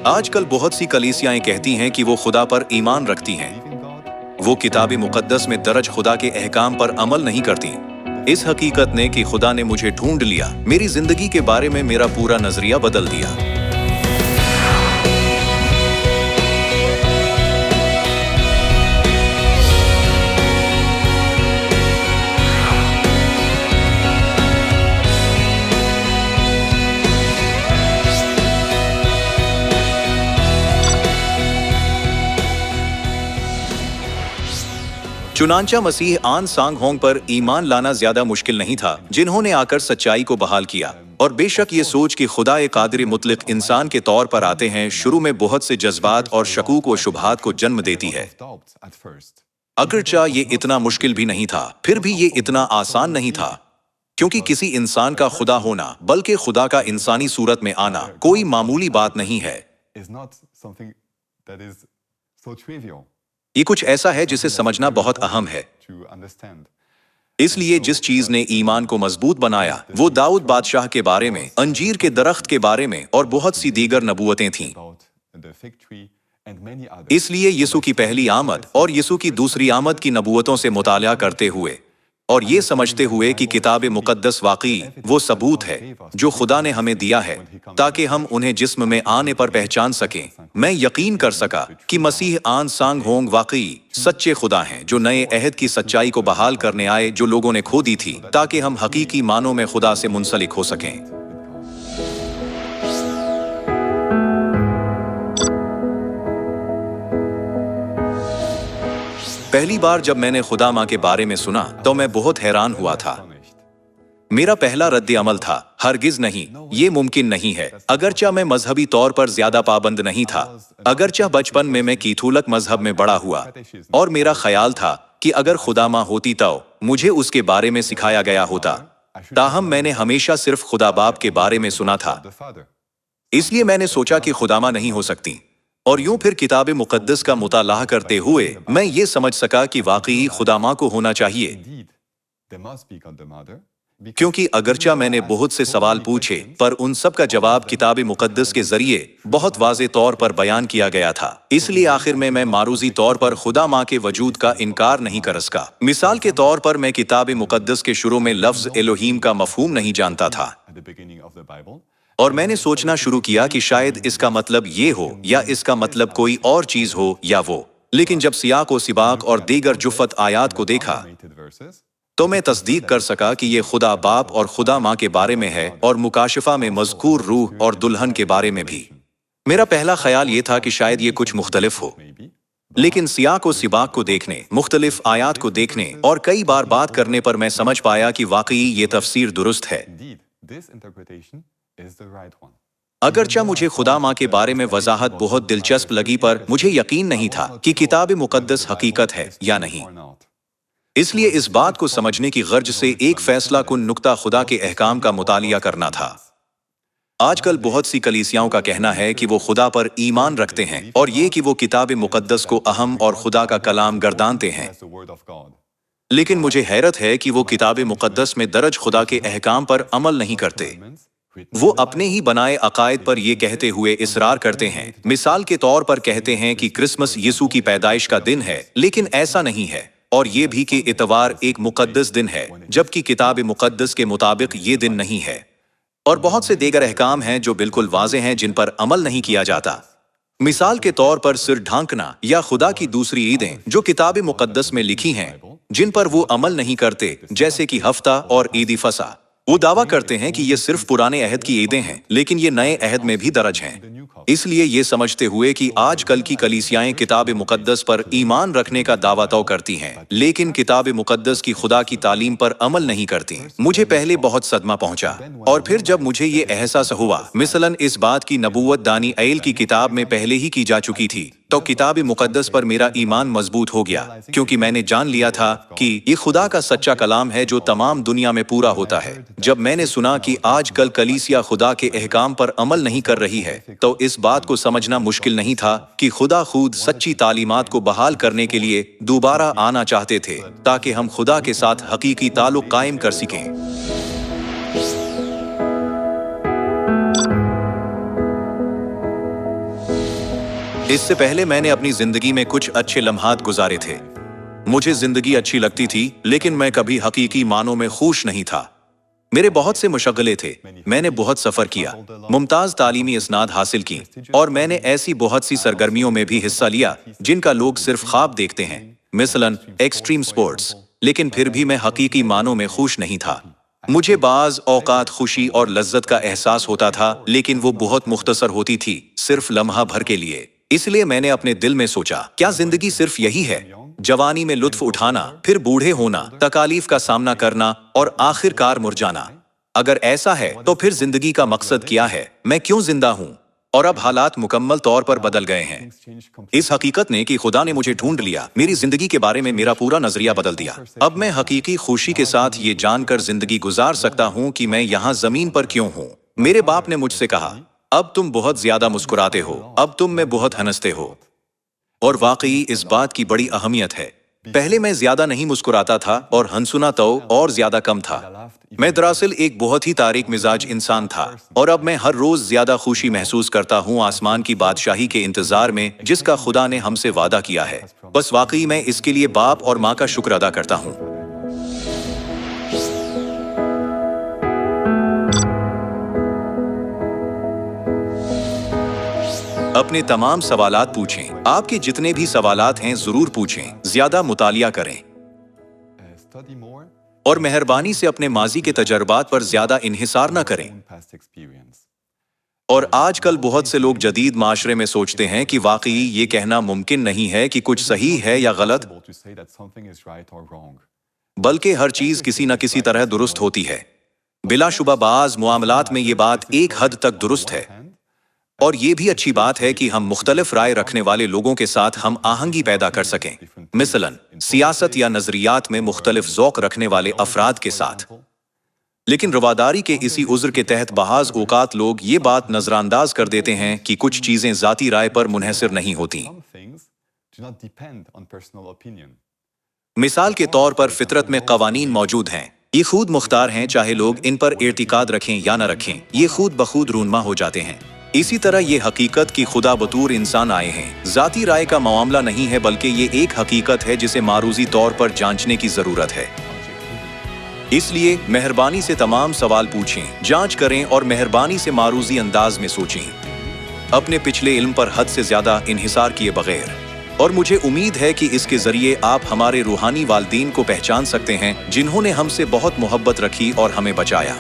आजकल बहुत सी कलीसियाएं कहती हैं कि वो खुदा पर ईमान रखती हैं। वो किताब मुकद्दस में दर्ज खुदा के अहकाम पर अमल नहीं करती। इस हकीकत ने कि खुदा ने मुझे ढूंढ लिया, मेरी जिंदगी के बारे में मेरा पूरा नजरिया बदल दिया। चुनांचा मसीह आन सांग होंग पर ईमान लाना ज्यादा मुश्किल नहीं था, जिन्होंने आकर सच्चाई को बहाल किया। और बेशक ये सोच कि खुदा एक कादिर मुतलक इंसान के तौर पर आते हैं, शुरू में बहुत से जज्बात और शकूक व शुबहात को जन्म देती है। अगरचा ये इतना मुश्किल भी नहीं था, फिर भी ये इतना आसान नहीं था, क्योंकि किसी इंसान का खुदा होना, बल्कि खुदा का इंसानी सूरत में आना कोई मामूली बात नहीं है। ये कुछ ऐसा है जिसे समझना बहुत अहम है। इसलिए जिस चीज ने ईमान को मजबूत बनाया वो दाऊद बादशाह के बारे में, अंजीर के दरख्त के बारे में और बहुत सी दीगर नबूवतें थीं। इसलिए यीशु की पहली आमद और यीशु की दूसरी आमद की नबूवतों से मुताला करते हुए और ये समझते हुए कि किताब मुकद्दस वाकई वो सबूत है जो खुदा ने हमें दिया है ताकि हम उन्हें जिस्म में आने पर पहचान सकें, मैं यकीन कर सका कि मसीह आन सांग होंग वाकई सच्चे खुदा हैं जो नए अहद की सच्चाई को बहाल करने आए जो लोगों ने खो दी थी, ताकि हम हकीकी मानों में खुदा से मुंसलिक हो सकें। पहली बार जब मैंने खुदा माँ के बारे में सुना तो मैं बहुत हैरान हुआ था। मेरा पहला रद्द अमल था, हरगिज नहीं, ये मुमकिन नहीं है। अगरचा मैं मजहबी तौर पर ज्यादा पाबंद नहीं था, अगरचा बचपन में मैं कैथोलिक मजहब में बड़ा हुआ और मेरा ख्याल था कि अगर खुदा माँ होती तो मुझे उसके बारे में सिखाया गया होता। ताहम मैंने हमेशा सिर्फ खुदा बाप के बारे में सुना था, इसलिए मैंने सोचा कि खुदा माँ नहीं हो सकती। और यूं फिर किताब मुकद्दस का मुतालाह करते हुए मैं ये समझ सका कि वाकई खुदा माँ को होना चाहिए, क्योंकि अगरचा मैंने बहुत से सवाल पूछे पर उन सब का जवाब किताब मुकद्दस के जरिए बहुत वाज़े तौर पर बयान किया गया था। इसलिए आखिर में मैं मारूजी तौर पर खुदा माँ के वजूद का इनकार नहीं कर सका। मिसाल के तौर पर मैं किताब मुकद्दस के शुरू में लफ्ज एलोहीम का मफहूम नहीं जानता था और मैंने सोचना शुरू किया कि शायद इसका मतलब ये हो या इसका मतलब कोई और चीज हो या वो। लेकिन जब सियाक व सिबाक और दीगर जुफत आयात को देखा तो मैं तस्दीक कर सका कि ये खुदा बाप और खुदा माँ के बारे में है और मुकाशिफा में मज़कूर रूह और दुल्हन के बारे में भी। मेरा पहला ख्याल ये था कि शायद ये कुछ मुख्तलिफ हो, लेकिन सियाक व सिबाक को देखने, मुख्तलिफ आयात को देखने और कई बार बात करने पर मैं समझ पाया कि वाकई ये तफसीर दुरुस्त है। अगरचा मुझे खुदा माँ के बारे में वजाहत बहुत दिलचस्प लगी पर मुझे यकीन नहीं था कि किताब मुकद्दस हकीकत है या नहीं। इसलिए इस बात को समझने की गर्ज से एक फैसला कुन नुक्ता खुदा के अहकाम का मुतालिया करना था। आजकल बहुत सी कलीसियाओं का कहना है कि वो खुदा पर ईमान रखते हैं और ये कि वो किताब मुकद्दस को अहम और खुदा का कलाम गर्दानते हैं, लेकिन मुझे हैरत है कि वो किताब मुकद्दस में दर्ज खुदा के अहकाम पर अमल नहीं करते। वो अपने ही बनाए अकायद पर ये कहते हुए इसरार करते हैं, मिसाल के तौर पर कहते हैं कि क्रिसमस यीशु की पैदाइश का दिन है, लेकिन ऐसा नहीं है, और ये भी कि इतवार एक मुकद्दस दिन है, जबकि किताब मुकद्दस के मुताबिक ये दिन नहीं है। और बहुत से दीगर अहकाम हैं जो बिल्कुल वाज़े हैं जिन पर अमल नहीं किया जाता। मिसाल के तौर पर सिर ढांकना या खुदा की दूसरी ईदें जो किताब मुकद्दस में लिखी हैं, जिन पर वो अमल नहीं करते, जैसे कि हफ्ता और ईद फसा। वो दावा करते हैं कि ये सिर्फ पुराने अहद की ईदें हैं, लेकिन ये नए अहद में भी दर्ज हैं। इसलिए ये समझते हुए कि आजकल की कलीसियाएं किताब मुकद्दस पर ईमान रखने का दावा तो करती हैं, लेकिन किताब मुकद्दस की खुदा की तालीम पर अमल नहीं करती, मुझे पहले बहुत सदमा पहुंचा। और फिर जब मुझे ये एहसास हुआ, मिसलन इस बात की नबूवत दानी ऐल की किताब में पहले ही की जा चुकी थी, तो किताब मुकद्दस पर मेरा ईमान मजबूत हो गया, क्योंकि मैंने जान लिया था कि ये खुदा का सच्चा कलाम है जो तमाम दुनिया में पूरा होता है। जब मैंने सुना कि आजकल कलीसिया खुदा के अहकाम पर अमल नहीं कर रही है, तो इस बात को समझना मुश्किल नहीं था कि खुदा खुद सच्ची तालीमात को बहाल करने के लिए दोबारा आना चाहते थे, ताकि हम खुदा के साथ हकीकी ताल्लुक कायम कर सकें। इससे पहले मैंने अपनी जिंदगी में कुछ अच्छे लम्हात गुजारे थे। मुझे जिंदगी अच्छी लगती थी, लेकिन मैं कभी हकीकी मानों में खुश नहीं था। मेरे बहुत से मुशगले थे, मैंने बहुत सफर किया, मुमताज तालीमी इसनाद हासिल की, और मैंने ऐसी बहुत सी सरगर्मियों में भी हिस्सा लिया जिनका लोग सिर्फ ख्वाब देखते हैं, मिसलन एक्सट्रीम स्पोर्ट्स। लेकिन फिर भी मैं हकीकी मानों में खुश नहीं था। मुझे बाज औकात खुशी और लज्जत का एहसास होता था, लेकिन वो बहुत मुख्तसर होती थी, सिर्फ लम्हा भर के लिए। इसलिए मैंने अपने दिल में सोचा, क्या जिंदगी सिर्फ यही है? जवानी में लुत्फ उठाना, फिर बूढ़े होना, तकालीफ का सामना करना और आखिरकार मुरझाना। अगर ऐसा है तो फिर जिंदगी का मकसद क्या है? मैं क्यों जिंदा हूं? और अब हालात मुकम्मल तौर पर बदल गए हैं। इस हकीकत ने कि खुदा ने मुझे ढूंढ लिया, मेरी जिंदगी के बारे में मेरा पूरा नजरिया बदल दिया। अब मैं हकीकी खुशी के साथ ये जानकर जिंदगी गुजार सकता हूँ कि मैं यहाँ जमीन पर क्यों हूँ। मेरे बाप ने मुझसे कहा, अब तुम बहुत ज्यादा मुस्कुराते हो, अब तुम में बहुत हंसते हो। और वाकई इस बात की बड़ी अहमियत है। पहले मैं ज्यादा नहीं मुस्कुराता था और हंसना तो और ज्यादा कम था। मैं दरअसल एक बहुत ही तारीक मिजाज इंसान था, और अब मैं हर रोज ज्यादा खुशी महसूस करता हूँ आसमान की बादशाही के इंतजार में, जिसका खुदा ने हमसे वादा किया है। बस वाकई मैं इसके लिए बाप और माँ का शुक्र अदा करता हूँ। अपने तमाम सवालात पूछें। आपके जितने भी सवालात हैं जरूर पूछें, ज्यादा मुतालिया करें, और मेहरबानी से अपने माजी के तजर्बात पर ज्यादा इन्हिसार न करें। और आजकल बहुत से लोग जदीद माशरे में सोचते हैं कि वाकई ये कहना मुमकिन नहीं है कि कुछ सही है या गलत, बल्कि हर चीज किसी न किसी तरह दुरुस्त होती है। बिलाशुबा बाज मामलात में ये बात एक हद तक दुरुस्त है, और ये भी अच्छी बात है कि हम मुख्तलिफ राय रखने वाले लोगों के साथ हम आहंगी पैदा कर सकें, मिसलन सियासत या नजरियात में मुख्तलिफ ज़ौक़ रखने वाले अफराद के साथ। लेकिन रवादारी के इसी उज़्र के तहत बहाज़ औक़ात लोग ये बात नजरअंदाज कर देते हैं कि कुछ चीज़ें ज़ाती राय पर मुनहसर नहीं होती। मिसाल के तौर पर फितरत में क़वानीन मौजूद हैं, ये खुद मुख्तार हैं, चाहे लोग इन पर एतिकाद रखें या न रखें, ये खुद बखुद रूनमा हो जाते हैं। इसी तरह ये हकीकत कि खुदा बतूर इंसान आए हैं, जाती राय का मामला नहीं है, बल्कि ये एक हकीकत है जिसे मारूजी तौर पर जांचने की जरूरत है। इसलिए मेहरबानी से तमाम सवाल पूछें, जांच करें और मेहरबानी से मारूजी अंदाज में सोचें, अपने पिछले इल्म पर हद से ज्यादा इन्हिसार किए बगैर। और मुझे उम्मीद है कि इसके जरिए आप हमारे रूहानी वालदीन को पहचान सकते हैं, जिन्होंने हमसे बहुत मोहब्बत रखी और हमें बचाया।